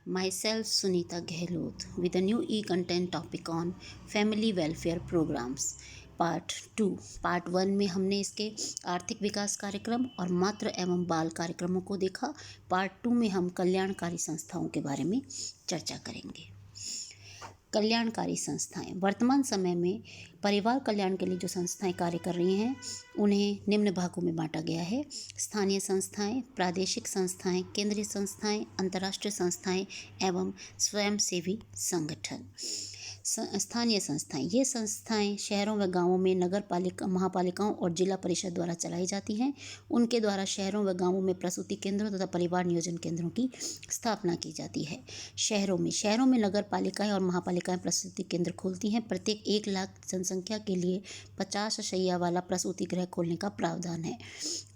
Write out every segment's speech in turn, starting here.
Myself Sunita Gehlot with a new e-content topic on family welfare programs part 2। Part 1 में हमने इसके आर्थिक विकास कार्यक्रम और मातृ एवं बाल कार्यक्रमों को देखा। पार्ट 2 में हम कल्याणकारी संस्थाओं के बारे में चर्चा करेंगे। कल्याणकारी संस्थाएं वर्तमान समय में परिवार कल्याण के लिए जो संस्थाएं कार्य कर रही हैं उन्हें निम्न भागों में बांटा गया है। स्थानीय संस्थाएं, प्रादेशिक संस्थाएं, केंद्रीय संस्थाएं, अंतर्राष्ट्रीय संस्थाएं एवं स्वयंसेवी संगठन। स्थानीय संस्थाएं, ये संस्थाएं शहरों व गांवों में नगर पालिका, महापालिकाओं और जिला परिषद द्वारा चलाई जाती हैं। उनके द्वारा शहरों व गांवों में प्रसूति केंद्रों तथा परिवार नियोजन केंद्रों की स्थापना की जाती है। शहरों में नगर पालिकाएं और महापालिकाएं प्रसूति केंद्र खोलती हैं। प्रत्येक 1 लाख जनसंख्या के लिए 50 शैय्या वाला प्रसूति गृह खोलने का प्रावधान है।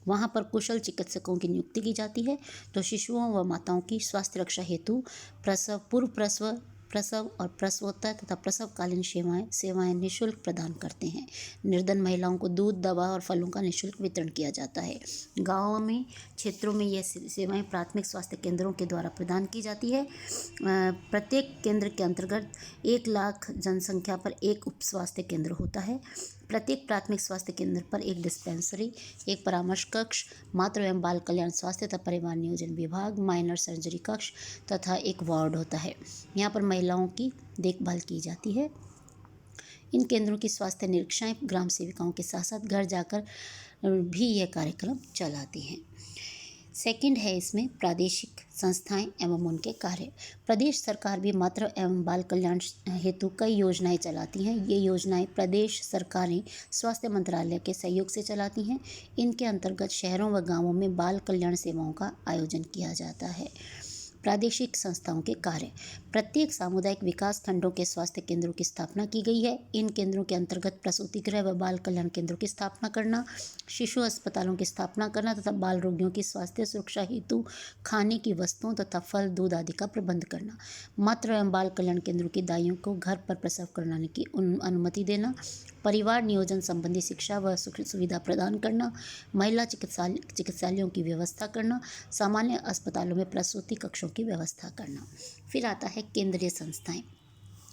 वहाँ पर कुशल चिकित्सकों की नियुक्ति की जाती है। तो शिशुओं व माताओं की स्वास्थ्य रक्षा हेतु पूर्व प्रसव और प्रसवोत्तर तथा प्रसवकालीन सेवाएं निःशुल्क प्रदान करते हैं। निर्धन महिलाओं को दूध, दवा और फलों का निःशुल्क वितरण किया जाता है। गाँवों में क्षेत्रों में यह सेवाएं प्राथमिक स्वास्थ्य केंद्रों के द्वारा प्रदान की जाती है। प्रत्येक केंद्र के अंतर्गत 1 लाख जनसंख्या पर एक उप स्वास्थ्य केंद्र होता है। प्रत्येक प्राथमिक स्वास्थ्य केंद्र पर एक डिस्पेंसरी, एक परामर्श कक्ष, मातृ एवं बाल कल्याण स्वास्थ्य तथा परिवार नियोजन विभाग, माइनर सर्जरी कक्ष तथा एक वार्ड होता है। यहाँ पर महिलाओं की देखभाल की जाती है। इन केंद्रों की स्वास्थ्य निरीक्षाएं ग्राम सेविकाओं के साथ साथ घर जाकर भी यह कार्यक्रम चलाती हैं। सेकंड है इसमें प्रादेशिक संस्थाएं एवं उनके कार्य। प्रदेश सरकार भी मातृ एवं बाल कल्याण हेतु कई योजनाएं चलाती हैं। ये योजनाएं प्रदेश सरकारें स्वास्थ्य मंत्रालय के सहयोग से चलाती हैं। इनके अंतर्गत शहरों व गांवों में बाल कल्याण सेवाओं का आयोजन किया जाता है। प्रादेशिक संस्थाओं के कार्य। प्रत्येक सामुदायिक विकास खंडों के स्वास्थ्य केंद्रों की स्थापना की गई है। इन केंद्रों के अंतर्गत प्रसूति गृह व बाल कल्याण केंद्रों की स्थापना करना, शिशु अस्पतालों की स्थापना करना तथा बाल रोगियों की स्वास्थ्य सुरक्षा हेतु खाने की वस्तुओं तथा फल, दूध आदि का प्रबंध करना, मातृ एवं बाल कल्याण केंद्रों की दाइयों को घर पर प्रसव कराने की अनुमति देना, परिवार नियोजन संबंधी शिक्षा व सुविधा प्रदान करना, महिला चिकित्सालयों की व्यवस्था करना, सामान्य अस्पतालों में प्रसूति कक्षों की व्यवस्था करना। फिर आता है केंद्रीय संस्थाएं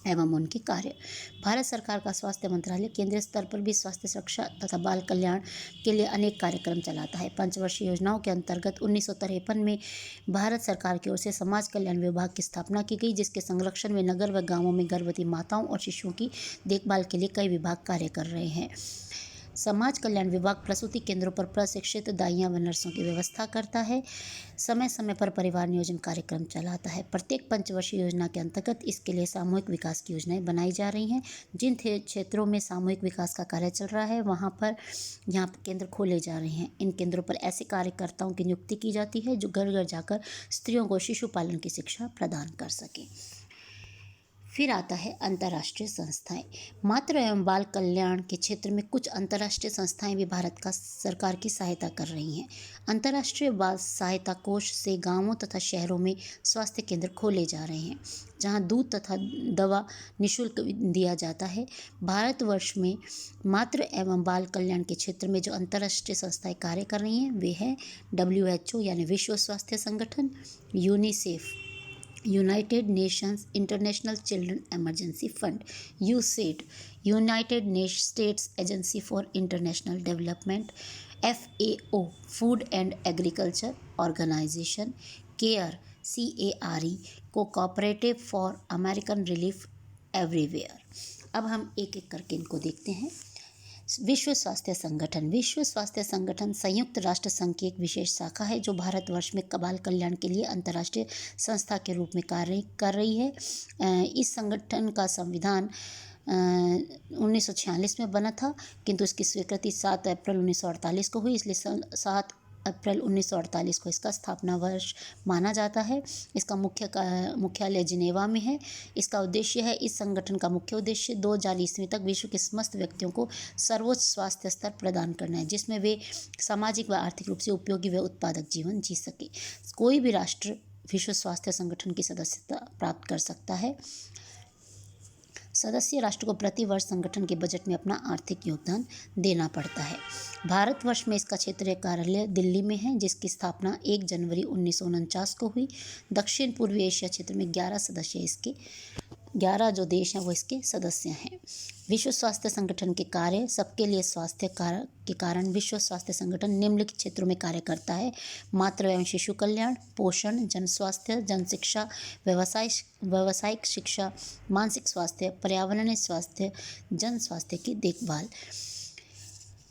एवं उनके कार्य। भारत सरकार का स्वास्थ्य मंत्रालय केंद्रीय स्तर पर भी स्वास्थ्य सुरक्षा तथा बाल कल्याण के लिए अनेक कार्यक्रम चलाता है। पंचवर्षीय योजनाओं के अंतर्गत 1953 में भारत सरकार की ओर से समाज कल्याण विभाग की स्थापना की गई, जिसके संरक्षण में नगर व गांवों में गर्भवती माताओं और शिशुओं की देखभाल के लिए कई विभाग कार्य कर रहे हैं। समाज कल्याण विभाग प्रसूति केंद्रों पर प्रशिक्षित दाइयां व नर्सों की व्यवस्था करता है। समय समय पर परिवार नियोजन कार्यक्रम चलाता है। प्रत्येक पंचवर्षीय योजना के अंतर्गत इसके लिए सामूहिक विकास की योजनाएं बनाई जा रही हैं। जिन क्षेत्रों में सामूहिक विकास का कार्य चल रहा है वहाँ पर केंद्र खोले जा रहे हैं। इन केंद्रों पर ऐसे कार्यकर्ताओं की नियुक्ति की जाती है जो घर घर जाकर स्त्रियों को शिशु पालन की शिक्षा प्रदान कर सके। फिर आता है अंतर्राष्ट्रीय संस्थाएं। मातृ एवं बाल कल्याण के क्षेत्र में कुछ अंतर्राष्ट्रीय संस्थाएं भी भारत का सरकार की सहायता कर रही हैं। अंतर्राष्ट्रीय बाल सहायता कोष से गांवों तथा शहरों में स्वास्थ्य केंद्र खोले जा रहे हैं जहां दूध तथा दवा निःशुल्क दिया जाता है। भारतवर्ष में मातृ एवं बाल कल्याण के क्षेत्र में जो अंतर्राष्ट्रीय संस्थाएं कार्य कर रही हैं वे हैं WHO यानी विश्व स्वास्थ्य संगठन, UNICEF united nations international children emergency fund, USAID united states agency for international development, FAO food and agriculture organisation, CARE cooperative for American relief everywhere. अब हम एक एक करके इनको देखते हैं। विश्व स्वास्थ्य संगठन संयुक्त राष्ट्र संघ की एक विशेष शाखा है जो भारतवर्ष में बाल कल्याण के लिए अंतर्राष्ट्रीय संस्था के रूप में कार्य कर रही है। इस संगठन का संविधान 1946 में बना था, किंतु इसकी स्वीकृति 7 अप्रैल 1948 को हुई, इसलिए 7 अप्रैल 1948 को इसका स्थापना वर्ष माना जाता है। इसका मुख्यालय जिनेवा में है। इसका उद्देश्य है, इस संगठन का मुख्य उद्देश्य 2000 ईस्वी तक विश्व के समस्त व्यक्तियों को सर्वोच्च स्वास्थ्य स्तर प्रदान करना है, जिसमें वे सामाजिक व आर्थिक रूप से उपयोगी व उत्पादक जीवन जी सके। कोई भी राष्ट्र विश्व स्वास्थ्य संगठन की सदस्यता प्राप्त कर सकता है। सदस्य राष्ट्र को प्रति वर्ष संगठन के बजट में अपना आर्थिक योगदान देना पड़ता है। भारतवर्ष में इसका क्षेत्रीय कार्यालय दिल्ली में है, जिसकी स्थापना 1 जनवरी 1949 को हुई। दक्षिण पूर्वी एशिया क्षेत्र में 11 जो देश हैं वो इसके सदस्य हैं। विश्व स्वास्थ्य संगठन के कार्य सबके लिए स्वास्थ्य के कारण विश्व स्वास्थ्य संगठन निम्नलिखित क्षेत्रों में कार्य करता है: मातृ एवं शिशु कल्याण, पोषण, जन स्वास्थ्य, जन शिक्षा, व्यावसायिक शिक्षा, मानसिक स्वास्थ्य, पर्यावरणीय स्वास्थ्य, जन स्वास्थ्य की देखभाल।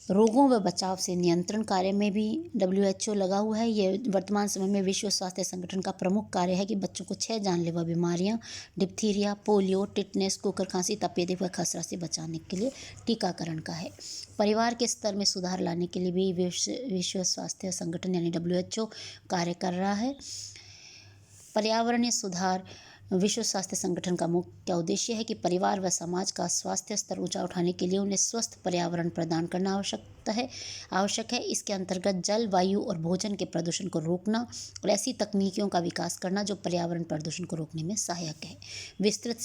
रोगों व बचाव से नियंत्रण कार्य में भी WHO लगा हुआ है। ये वर्तमान समय में विश्व स्वास्थ्य संगठन का प्रमुख कार्य है कि बच्चों को 6 जानलेवा बीमारियां डिप्थीरिया, पोलियो, टिटनेस, कुकर खांसी, तपेदिक व खसरा से बचाने के लिए टीकाकरण का है। परिवार के स्तर में सुधार लाने के लिए भी विश्व स्वास्थ्य संगठन यानी WHO कार्य कर रहा है। पर्यावरणीय सुधार विश्व स्वास्थ्य संगठन का मुख्य उद्देश्य है कि परिवार व समाज का स्वास्थ्य स्तर ऊंचा उठाने के लिए उन्हें स्वस्थ पर्यावरण प्रदान करना आवश्यक है। इसके अंतर्गत जल, वायु और भोजन के प्रदूषण को रोकना और ऐसी तकनीकों का विकास करना जो पर्यावरण प्रदूषण को रोकने में सहायक है। विस्तृत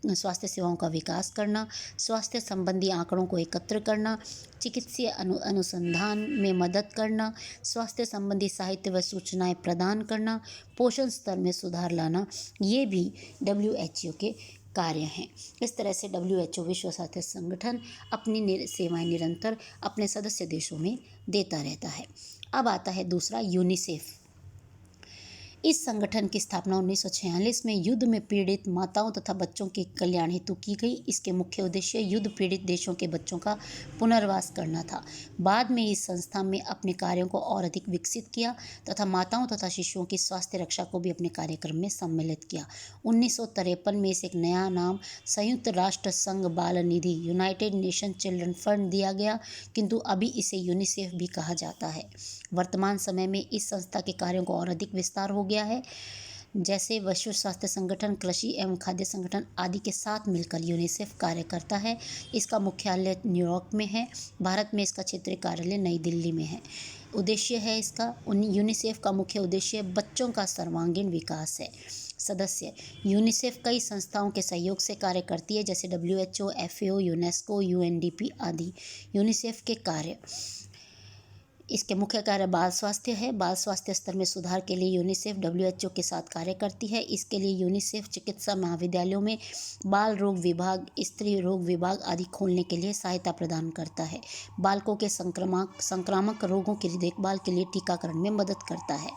स्वास्थ्य सेवाओं का विकास करना, स्वास्थ्य संबंधी आंकड़ों को एकत्र करना, चिकित्सीय अनुसंधान में मदद करना, स्वास्थ्य संबंधी साहित्य व सूचनाएं प्रदान करना, पोषण स्तर में सुधार लाना, ये भी WHO के कार्य हैं। इस तरह से WHO विश्व स्वास्थ्य संगठन अपनी सेवाएं निरंतर अपने सदस्य देशों में देता रहता है। अब आता है दूसरा, यूनिसेफ। इस संगठन की स्थापना 1946 में युद्ध में पीड़ित माताओं तथा बच्चों के कल्याण हेतु की गई। इसके मुख्य उद्देश्य युद्ध पीड़ित देशों के बच्चों का पुनर्वास करना था। बाद में इस संस्था में अपने कार्यों को और अधिक विकसित किया तथा माताओं तथा शिशुओं की स्वास्थ्य रक्षा को भी अपने कार्यक्रम में सम्मिलित किया। 1953 में इसे एक नया नाम संयुक्त राष्ट्र संघ बाल निधि यूनाइटेड नेशन चिल्ड्रन फंड दिया गया, किंतु अभी इसे यूनिसेफ भी कहा जाता है। वर्तमान समय में इस संस्था के कार्यों को और अधिक विस्तार हो गया है। जैसे विश्व स्वास्थ्य संगठन, कृषि एवं खाद्य संगठन आदि के साथ मिलकर यूनिसेफ कार्य करता है। इसका मुख्यालय न्यूयॉर्क में है। भारत में इसका क्षेत्रीय कार्यालय नई दिल्ली में है। उद्देश्य है इसका यूनिसेफ का मुख्य उद्देश्य बच्चों का सर्वांगीण विकास है। सदस्य यूनिसेफ कई संस्थाओं के सहयोग से कार्य करती है, जैसे WHO, FAO, यूनेस्को, UNDP आदि। यूनिसेफ के कार्य, इसके मुख्य कार्य बाल स्वास्थ्य है। बाल स्वास्थ्य स्तर में सुधार के लिए यूनिसेफ WHO के साथ कार्य करती है। इसके लिए यूनिसेफ चिकित्सा महाविद्यालयों में बाल रोग विभाग, स्त्री रोग विभाग आदि खोलने के लिए सहायता प्रदान करता है। बालकों के संक्रामक रोगों की देखभाल के लिए टीकाकरण में मदद करता है।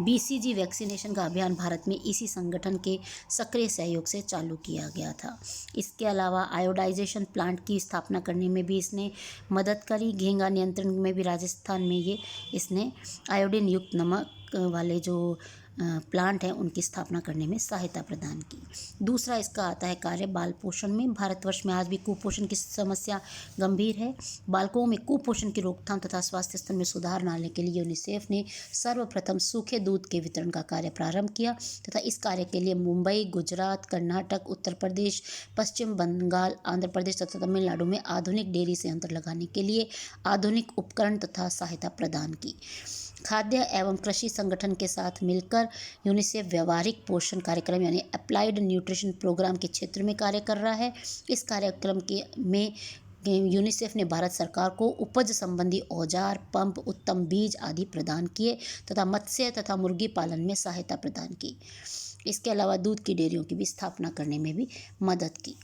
BCG वैक्सीनेशन का अभियान भारत में इसी संगठन के सक्रिय सहयोग से चालू किया गया था। इसके अलावा आयोडाइजेशन प्लांट की स्थापना करने में भी इसने मदद करी। घेंघा नियंत्रण में भी राजस्थान में इसने आयोडीन युक्त नमक वाले जो प्लांट हैं उनकी स्थापना करने में सहायता प्रदान की। दूसरा इसका आता है कार्य बाल पोषण में। भारतवर्ष में आज भी कुपोषण की समस्या गंभीर है। बालकों में कुपोषण की रोकथाम तथा स्वास्थ्य स्तर में सुधार लाने के लिए यूनिसेफ ने सर्वप्रथम सूखे दूध के वितरण का कार्य प्रारंभ किया तथा इस कार्य के लिए मुंबई, गुजरात, कर्नाटक, उत्तर प्रदेश, पश्चिम बंगाल, आंध्र प्रदेश तथा तमिलनाडु में आधुनिक डेयरी संयंत्र लगाने के लिए आधुनिक उपकरण तथा सहायता प्रदान की। खाद्य एवं कृषि संगठन के साथ मिलकर यूनिसेफ व्यावहारिक पोषण कार्यक्रम यानी अप्लाइड न्यूट्रिशन प्रोग्राम के क्षेत्र में कार्य कर रहा है। इस कार्यक्रम में यूनिसेफ ने भारत सरकार को उपज संबंधी औजार, पंप, उत्तम बीज आदि प्रदान किए तथा मत्स्य तथा मुर्गी पालन में सहायता प्रदान की। इसके अलावा दूध की डेयरियों की भी स्थापना करने में भी मदद की।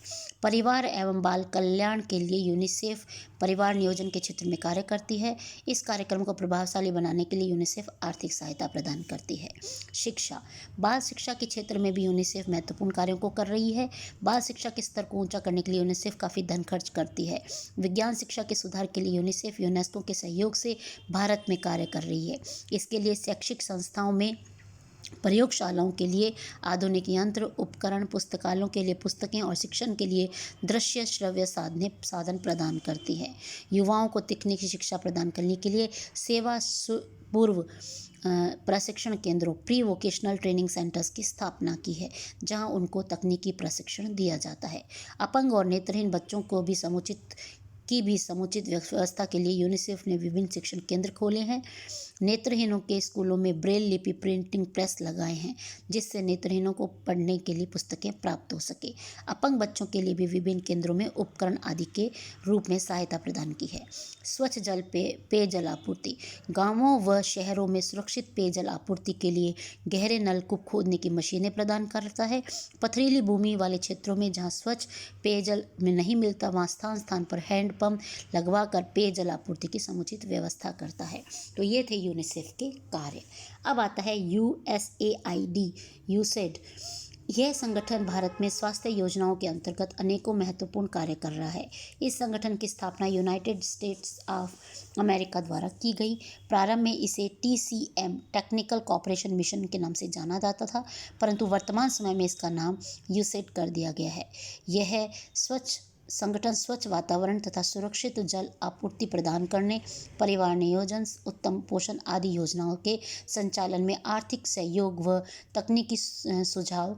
परिवार एवं बाल कल्याण के लिए यूनिसेफ परिवार नियोजन के क्षेत्र में कार्य करती है। इस कार्यक्रम को प्रभावशाली बनाने के लिए यूनिसेफ आर्थिक सहायता प्रदान करती है। शिक्षा, बाल शिक्षा के क्षेत्र में भी यूनिसेफ महत्वपूर्ण कार्यों को कर रही है। बाल शिक्षा के स्तर को ऊंचा करने के लिए यूनिसेफ काफ़ी धन खर्च करती है। विज्ञान शिक्षा के सुधार के लिए यूनिसेफ यूनेस्को के सहयोग से भारत में कार्य कर रही है। इसके लिए शैक्षिक संस्थाओं में प्रयोगशालाओं के लिए आधुनिक यंत्र, उपकरण, पुस्तकालयों के लिए पुस्तकें और शिक्षण के लिए दृश्य श्रव्य साधन प्रदान करती है। युवाओं को तकनीकी शिक्षा प्रदान करने के लिए सेवा पूर्व प्रशिक्षण केंद्रों प्री वोकेशनल ट्रेनिंग सेंटर्स की स्थापना की है, जहां उनको तकनीकी प्रशिक्षण दिया जाता है। अपंग और नेत्रहीन बच्चों को भी समुचित व्यवस्था के लिए यूनिसेफ ने विभिन्न शिक्षण केंद्र खोले हैं। नेत्रहीनों के स्कूलों में ब्रेल लिपि प्रिंटिंग प्रेस लगाए हैं, जिससे नेत्रहीनों को पढ़ने के लिए पुस्तकें प्राप्त हो सके। अपंग बच्चों के लिए भी विभिन्न केंद्रों में उपकरण आदि के रूप में सहायता प्रदान की है। स्वच्छ जल पेयजल आपूर्ति। गांवों व शहरों में सुरक्षित पेयजल आपूर्ति के लिए गहरे नलकूप खोदने की मशीनें प्रदान करता है। पथरीली भूमि वाले क्षेत्रों में जहां स्वच्छ पेयजल में नहीं मिलता, वहां स्थान स्थान पर हैंडपंप लगवाकर पेयजल आपूर्ति की समुचित व्यवस्था करता है। तो ये थे यूनिसेफ के कार्य। अब आता है USAID, यूसेड। यह संगठन भारत में स्वास्थ्य योजनाओं के अंतर्गत अनेकों महत्वपूर्ण कार्य कर रहा है। इस संगठन की स्थापना यूनाइटेड स्टेट्स ऑफ अमेरिका द्वारा की गई। प्रारंभ में इसे TCM, टेक्निकल कॉपरेशन मिशन के नाम से जाना जाता था, परंतु वर्तमान समय में इसका नाम यूसेड कर दिया गया है। यह संगठन स्वच्छ वातावरण तथा सुरक्षित जल आपूर्ति प्रदान करने, परिवार नियोजन, उत्तम पोषण आदि योजनाओं के संचालन में आर्थिक सहयोग व तकनीकी सुझाव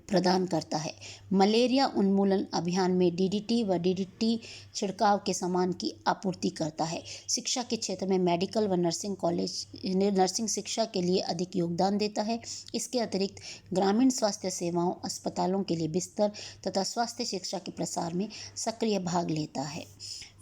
प्रदान करता है। मलेरिया उन्मूलन अभियान में DDT व DDT छिड़काव के सामान की आपूर्ति करता है। शिक्षा के क्षेत्र में मेडिकल व नर्सिंग शिक्षा के लिए अधिक योगदान देता है। इसके अतिरिक्त ग्रामीण स्वास्थ्य सेवाओं, अस्पतालों के लिए बिस्तर तथा स्वास्थ्य शिक्षा के प्रसार में सक्रिय भाग लेता है।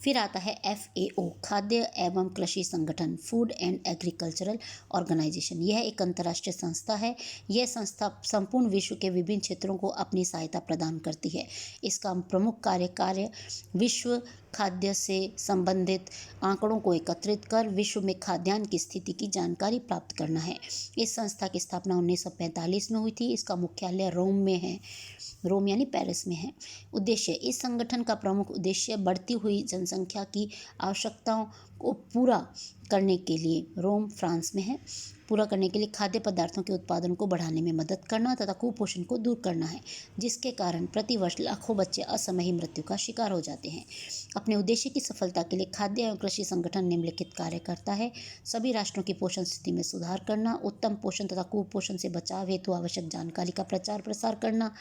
फिर आता है FAO, खाद्य एवं कृषि संगठन, फूड एंड एग्रीकल्चरल ऑर्गेनाइजेशन। यह एक अंतर्राष्ट्रीय संस्था है। यह संस्था संपूर्ण विश्व के विभिन्न क्षेत्रों को अपनी सहायता प्रदान करती है। इसका प्रमुख कार्य विश्व खाद्य से संबंधित आंकड़ों को एकत्रित कर विश्व में खाद्यान्न की स्थिति की जानकारी प्राप्त करना है। इस संस्था की स्थापना 1945 में हुई थी। इसका मुख्यालय रोम यानी पेरिस में है। उद्देश्य। इस संगठन का प्रमुख उद्देश्य बढ़ती हुई जनसंख्या की आवश्यकताओं को पूरा करने के लिए, रोम फ्रांस में है, पूरा करने के लिए खाद्य पदार्थों के उत्पादन को बढ़ाने में मदद करना तथा कुपोषण को दूर करना है, जिसके कारण प्रतिवर्ष लाखों बच्चे असमयी मृत्यु का शिकार हो जाते हैं। अपने उद्देश्य की सफलता के लिए खाद्य एवं कृषि संगठन निम्नलिखित कार्य करता है। सभी राष्ट्रों की पोषण स्थिति में सुधार करना, उत्तम पोषण तथा कुपोषण से बचाव हेतु आवश्यक जानकारी का प्रचार प्रसार करना,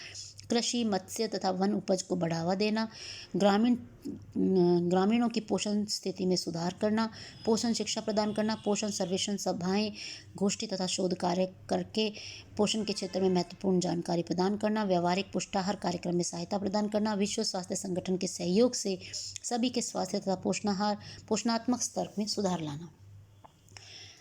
कृषि, मत्स्य तथा वन उपज को बढ़ावा देना, ग्रामीणों की पोषण स्थिति में सुधार करना, पोषण शिक्षा प्रदान करना, पोषण सर्वेक्षण सभाएं, गोष्ठी तथा शोध कार्य करके पोषण के क्षेत्र में महत्वपूर्ण जानकारी प्रदान करना, व्यावहारिक पुष्टाहार कार्यक्रम में सहायता प्रदान करना, विश्व स्वास्थ्य संगठन के सहयोग से सभी के स्वास्थ्य तथा पोषणात्मक स्तर में सुधार लाना।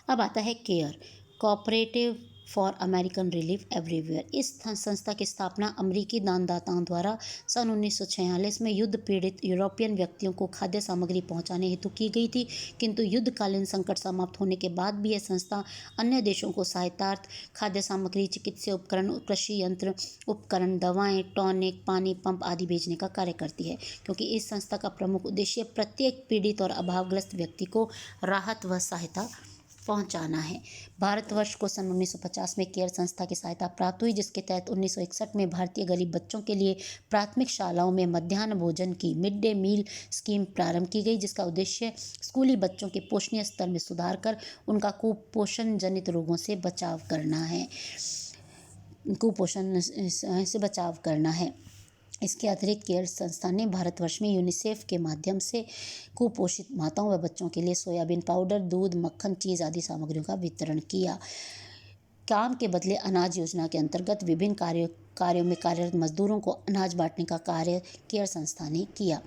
अब आता है care, cooperative for American relief everywhere. इस संस्था की स्थापना अमेरिकी दानदाताओं द्वारा सन 1946 में युद्ध पीड़ित यूरोपियन व्यक्तियों को खाद्य सामग्री पहुंचाने हेतु की गई थी, किंतु युद्धकालीन संकट समाप्त होने के बाद भी यह संस्था अन्य देशों को सहायतार्थ खाद्य सामग्री, चिकित्सा उपकरण, कृषि यंत्र उपकरण, दवाएं, टॉनिक, पानी, पंप आदि भेजने का कार्य करती है, क्योंकि इस संस्था का प्रमुख उद्देश्य प्रत्येक पीड़ित और अभावग्रस्त व्यक्ति को राहत व सहायता पहुंचाना है। भारतवर्ष को सन 1950 में केयर संस्था की सहायता प्राप्त हुई, जिसके तहत 1961 में भारतीय गरीब बच्चों के लिए प्राथमिक शालाओं में मध्याह्न भोजन की मिड डे मील स्कीम प्रारंभ की गई, जिसका उद्देश्य स्कूली बच्चों के पोषणीय स्तर में सुधार कर उनका कुपोषण जनित रोगों से बचाव करना है। इसके अतिरिक्त केयर संस्था ने भारतवर्ष में यूनिसेफ के माध्यम से कुपोषित माताओं व बच्चों के लिए सोयाबीन पाउडर, दूध, मक्खन, चीज़ आदि सामग्रियों का वितरण किया। काम के बदले अनाज योजना के अंतर्गत विभिन्न कार्यों में कार्यरत मजदूरों को अनाज बांटने का कार्य केयर संस्था ने किया।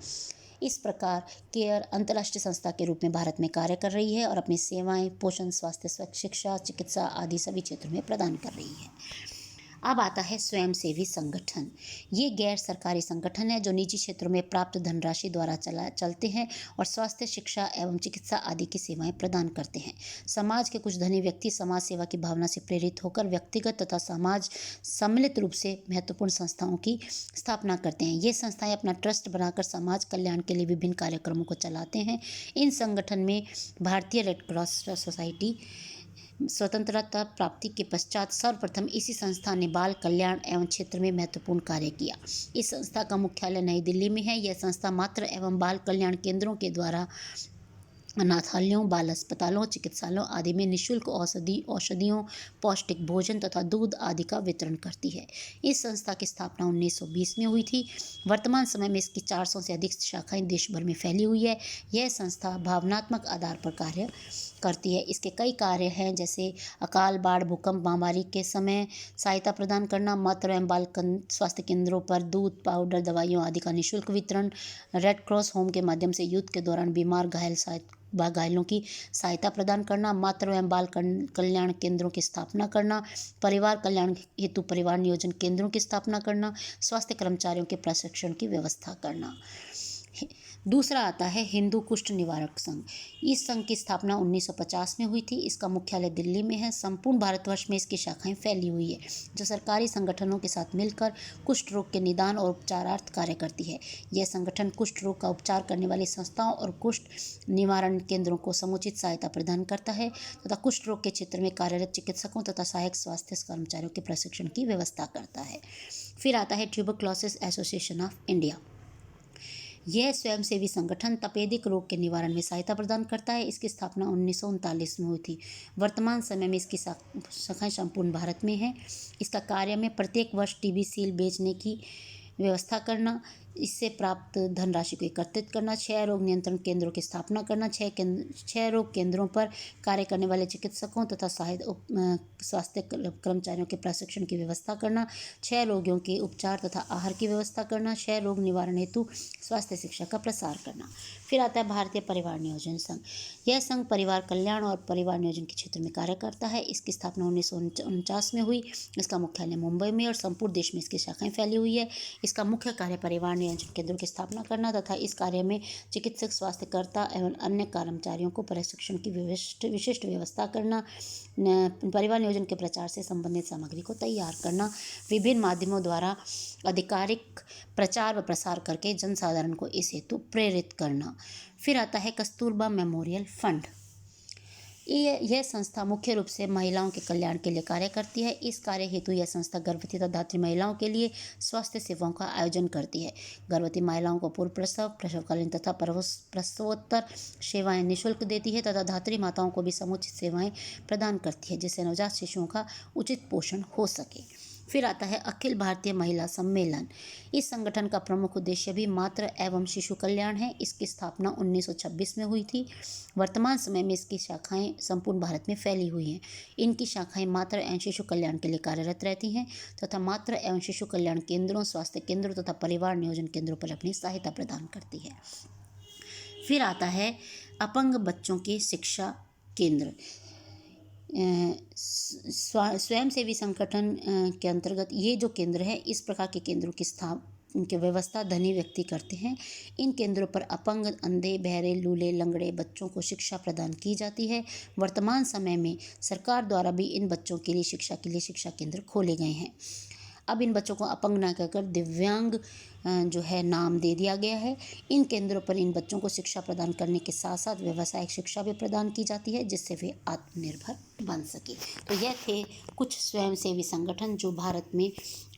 इस प्रकार केयर अंतर्राष्ट्रीय संस्था के रूप में भारत में कार्य कर रही है और अपनी सेवाएं पोषण, स्वास्थ्य, स्वच्छ शिक्षा, चिकित्सा आदि सभी क्षेत्रों में प्रदान कर रही है। अब आता है स्वयंसेवी संगठन। ये गैर सरकारी संगठन है जो निजी क्षेत्रों में प्राप्त धनराशि द्वारा चलते हैं और स्वास्थ्य, शिक्षा एवं चिकित्सा आदि की सेवाएं प्रदान करते हैं। समाज के कुछ धनी व्यक्ति समाज सेवा की भावना से प्रेरित होकर व्यक्तिगत तथा समाज सम्मिलित रूप से महत्वपूर्ण संस्थाओं की स्थापना करते हैं। ये संस्थाएं अपना ट्रस्ट बनाकर समाज कल्याण के लिए विभिन्न कार्यक्रमों को चलाते हैं। इन संगठन में भारतीय रेड क्रॉस सोसाइटी स्वतंत्रता प्राप्ति के पश्चात सर्वप्रथम इसी संस्था ने बाल कल्याण एवं क्षेत्र में महत्वपूर्ण कार्य किया। इस संस्था का मुख्यालय नई दिल्ली में है। यह संस्था मातृ एवं बाल कल्याण केंद्रों के द्वारा अनाथालयों, बाल अस्पतालों, चिकित्सालयों आदि में निःशुल्क औषधियों, पौष्टिक भोजन तथा दूध आदि का वितरण करती है। इस संस्था की स्थापना 1920 में हुई थी। वर्तमान समय में इसकी 400 से अधिक शाखाएं देश भर में फैली हुई है। यह संस्था भावनात्मक आधार पर कार्य करती है। इसके कई कार्य हैं, जैसे अकाल, बाढ़, भूकंप, महामारी के समय सहायता प्रदान करना, मातृ एवं बाल स्वास्थ्य केंद्रों पर दूध, पाउडर, दवाइयों आदि का निःशुल्क वितरण, रेड क्रॉस होम के माध्यम से युद्ध के दौरान बीमार घायलों की सहायता प्रदान करना, मातृ एवं बाल कल्याण केंद्रों की स्थापना करना, परिवार कल्याण हेतु परिवार नियोजन केंद्रों की स्थापना करना, स्वास्थ्य कर्मचारियों के प्रशिक्षण की व्यवस्था करना। दूसरा आता है हिंदू कुष्ठ निवारक संघ। इस संघ की स्थापना 1950 में हुई थी। इसका मुख्यालय दिल्ली में है। संपूर्ण भारतवर्ष में इसकी शाखाएं फैली हुई है, जो सरकारी संगठनों के साथ मिलकर कुष्ठ रोग के निदान और उपचारार्थ कार्य करती है। यह संगठन कुष्ठ रोग का उपचार करने वाली संस्थाओं और कुष्ठ निवारण केंद्रों को समुचित सहायता प्रदान करता है तथा कुष्ठ रोग के क्षेत्र में कार्यरत चिकित्सकों तथा सहायक स्वास्थ्य कर्मचारियों के प्रशिक्षण की व्यवस्था करता है। फिर आता है ट्यूबरक्लोसिस एसोसिएशन ऑफ इंडिया। यह स्वयंसेवी संगठन तपेदिक रोग के निवारण में सहायता प्रदान करता है। इसकी स्थापना 1939 में हुई थी। वर्तमान समय में इसकी शाखाएं संपूर्ण भारत में है। इसका कार्य में प्रत्येक वर्ष टीबी सील बेचने की व्यवस्था करना, इससे प्राप्त धनराशि को एकत्रित करना, क्षय रोग नियंत्रण केंद्रों की स्थापना करना, क्षय रोग केंद्रों पर कार्य करने वाले चिकित्सकों तथा स्वास्थ्य कर्मचारियों के प्रशिक्षण की व्यवस्था करना, क्षय रोगियों के उपचार तथा आहार की व्यवस्था करना, क्षय रोग निवारण हेतु स्वास्थ्य शिक्षा का प्रसार करना। फिर आता है भारतीय परिवार नियोजन संघ। यह संघ परिवार कल्याण और परिवार नियोजन के क्षेत्र में कार्य करता है। इसकी स्थापना 1949 में हुई। इसका मुख्यालय मुंबई में और संपूर्ण देश में इसकी शाखाएं फैली हुई है। इसका मुख्य कार्य परिवार नियोजन केंद्रों की स्थापना करना तथा इस कार्य में चिकित्सक, स्वास्थ्यकर्ता एवं अन्य कर्मचारियों को प्रशिक्षण की विशिष्ट व्यवस्था करना, परिवार नियोजन के प्रचार से संबंधित सामग्री को तैयार करना, विभिन्न माध्यमों द्वारा आधिकारिक प्रचार व प्रसार करके जनसाधारण को इस हेतु प्रेरित करना। फिर आता है कस्तूरबा मेमोरियल फंड। यह संस्था मुख्य रूप से महिलाओं के कल्याण के लिए कार्य करती है। इस कार्य हेतु यह संस्था गर्भवती तथा धात्री महिलाओं के लिए स्वास्थ्य सेवाओं का आयोजन करती है। गर्भवती महिलाओं को पूर्व प्रसव, प्रसवकालीन तथा प्रसवोत्तर सेवाएं निःशुल्क देती है तथा धात्री माताओं को भी समुचित सेवाएं प्रदान करती है, जिससे नवजात शिशुओं का उचित पोषण हो सके। फिर आता है अखिल भारतीय महिला सम्मेलन। इस संगठन का प्रमुख उद्देश्य भी मातृ एवं शिशु कल्याण है। इसकी स्थापना 1926 में हुई थी। वर्तमान समय में इसकी शाखाएं संपूर्ण भारत में फैली हुई हैं। इनकी शाखाएं मातृ एवं शिशु कल्याण के लिए कार्यरत रहती हैं तथा मातृ एवं शिशु कल्याण केंद्रों, स्वास्थ्य केंद्रों तथा परिवार नियोजन केंद्रों पर अपनी सहायता प्रदान करती है। फिर आता है अपंग बच्चों के शिक्षा केंद्र। स्वयंसेवी संगठन के अंतर्गत ये जो केंद्र है, इस प्रकार के केंद्रों की व्यवस्था धनी व्यक्ति करते हैं। इन केंद्रों पर अपंग, अंधे, बहरे, लूले, लंगड़े बच्चों को शिक्षा प्रदान की जाती है। वर्तमान समय में सरकार द्वारा भी इन बच्चों के लिए शिक्षा केंद्र खोले गए हैं। अब इन बच्चों को अपंग न कहकर दिव्यांग जो है नाम दे दिया गया है। इन केंद्रों पर इन बच्चों को शिक्षा प्रदान करने के साथ साथ व्यावसायिक शिक्षा भी प्रदान की जाती है, जिससे वे आत्मनिर्भर बन सके। तो यह थे कुछ स्वयंसेवी संगठन जो भारत में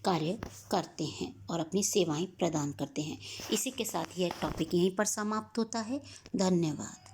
कार्य करते हैं और अपनी सेवाएं प्रदान करते हैं। इसी के साथ यह टॉपिक यहीं पर समाप्त होता है। धन्यवाद।